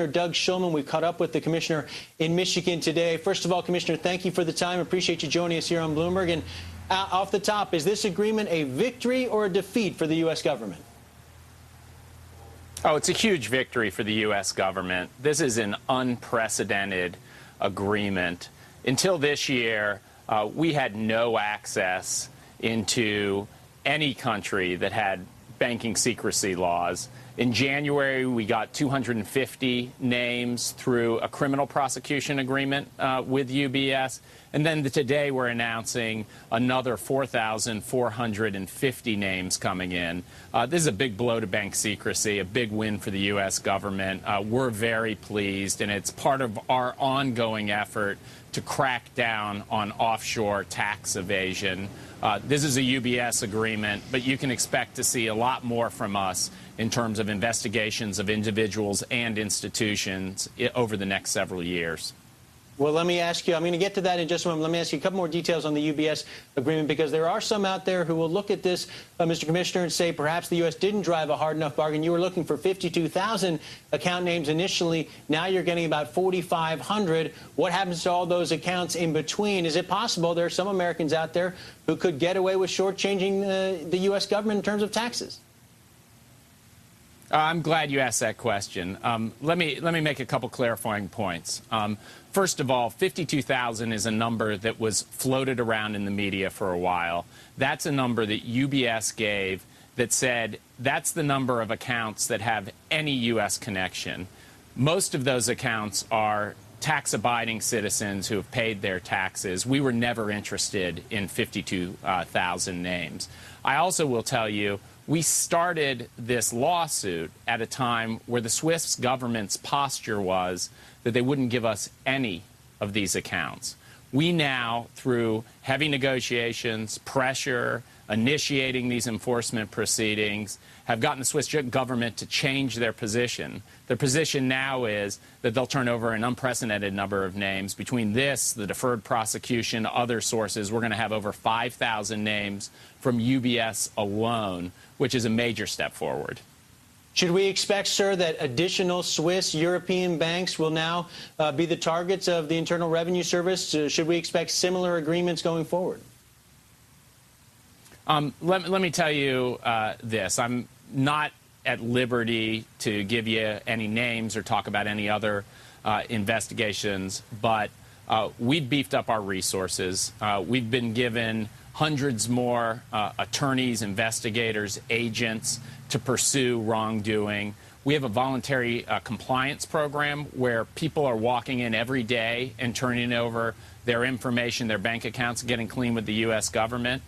Doug Shulman. We caught up with the commissioner in Michigan today. First of all, Commissioner, thank you for the time. Appreciate you joining us here on Bloomberg. And off the top, is this agreement a victory or a defeat for the U.S. government? Oh, it's a huge victory for the U.S. government. This is an unprecedented agreement. Until this year, we had no access into any country that had banking secrecy laws. In January, we got 250 names through a criminal prosecution agreement with U.B.S. And then today we're announcing another 4,450 names coming in. This is a big blow to bank secrecy, a big win for the U.S. government. We're very pleased, and it's part of our ongoing effort to crack down on offshore tax evasion. This is a U.B.S. agreement, but you can expect to see a lot more from us in terms of investigations of individuals and institutions over the next several years. Well, let me ask you, I'm going to get to that in just a moment. Let me ask you a couple more details on the U.B.S. agreement, because there are some out there who will look at this, Mr. Commissioner, and say perhaps the U.S. didn't drive a hard enough bargain. You were looking for 52,000 account names initially. Now you're getting about 4,500. What happens to all those accounts in between? Is it possible there are some Americans out there who could get away with shortchanging the U.S. government in terms of taxes? I'm glad you asked that question. Let me make a couple clarifying points. First of all, 52,000 is a number that was floated around in the media for a while. That's a number that U.B.S. gave that said that's the number of accounts that have any U.S. connection. Most of those accounts are tax-abiding citizens who have paid their taxes. We were never interested in 52,000 names. I also will tell you, we started this lawsuit at a time where the Swiss government's posture was that they wouldn't give us any of these accounts. We now, through heavy negotiations, pressure, initiating these enforcement proceedings, have gotten the Swiss government to change their position. Their position now is that they'll turn over an unprecedented number of names. Between this, the deferred prosecution, other sources, we're going to have over 5,000 names from U.B.S. alone, which is a major step forward. Should we expect, sir, that additional Swiss European banks will now be the targets of the Internal Revenue Service? Should we expect similar agreements going forward? Let me tell you this. I'm not at liberty to give you any names or talk about any other investigations, but we've beefed up our resources. We've been given hundreds more attorneys, investigators, agents to pursue wrongdoing. We have a voluntary compliance program where people are walking in every day and turning over their information, their bank accounts, getting clean with the U.S. government.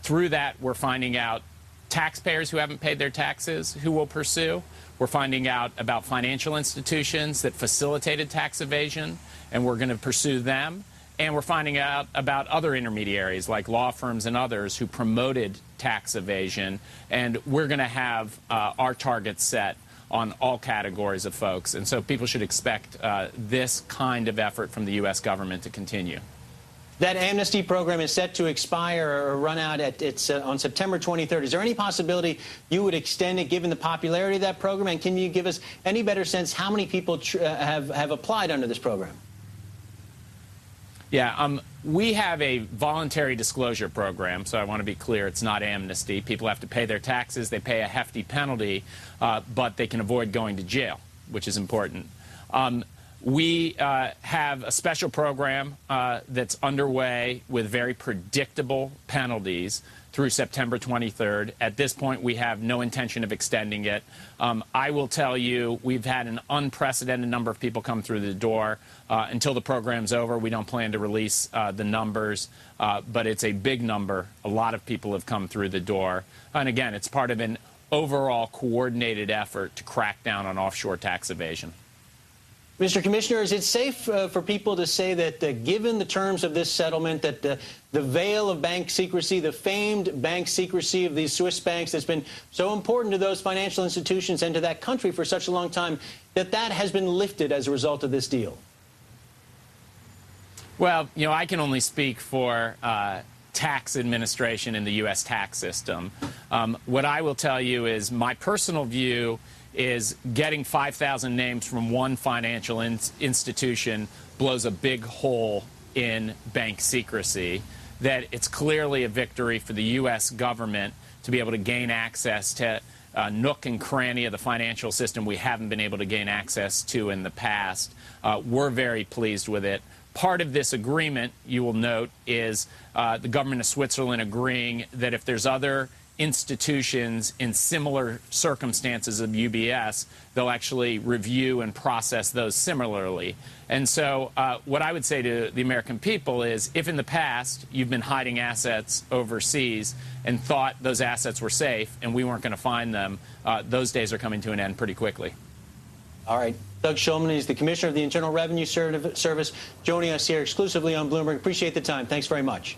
Through that, we're finding out taxpayers who haven't paid their taxes who will pursue. We're finding out about financial institutions that facilitated tax evasion, and we're going to pursue them. And we're finding out about other intermediaries like law firms and others who promoted tax evasion. And we're going to have our targets set on all categories of folks. And so people should expect this kind of effort from the U.S. government to continue. That amnesty program is set to expire or run out on September 23rd. Is there any possibility you would extend it given the popularity of that program? And can you give us any better sense how many people have applied under this program? Yeah, we have a voluntary disclosure program, so I want to be clear, it's not amnesty. People have to pay their taxes, they pay a hefty penalty, but they can avoid going to jail, which is important. We have a special program that's underway with very predictable penalties through September 23rd. At this point, we have no intention of extending it. I will tell you, we've had an unprecedented number of people come through the door. Until the program's over, we don't plan to release the numbers, but it's a big number. A lot of people have come through the door. And again, it's part of an overall coordinated effort to crack down on offshore tax evasion. Mr. Commissioner, is it safe for people to say that given the terms of this settlement, that the veil of bank secrecy, the famed bank secrecy of these Swiss banks that's been so important to those financial institutions and to that country for such a long time, that has been lifted as a result of this deal? Well, you know, I can only speak for tax administration in the U.S. tax system. What I will tell you is my personal view is getting 5,000 names from one financial institution blows a big hole in bank secrecy, that it's clearly a victory for the U.S. government to be able to gain access to nook and cranny of the financial system we haven't been able to gain access to in the past. We're very pleased with it. Part of this agreement, you will note, is the government of Switzerland agreeing that if there's other institutions in similar circumstances of U.B.S, they'll actually review and process those similarly. And so what I would say to the American people is, if in the past you've been hiding assets overseas and thought those assets were safe and we weren't going to find them, those days are coming to an end pretty quickly. All right. Doug Shulman is the Commissioner of the Internal Revenue Service, joining us here exclusively on Bloomberg. Appreciate the time. Thanks very much.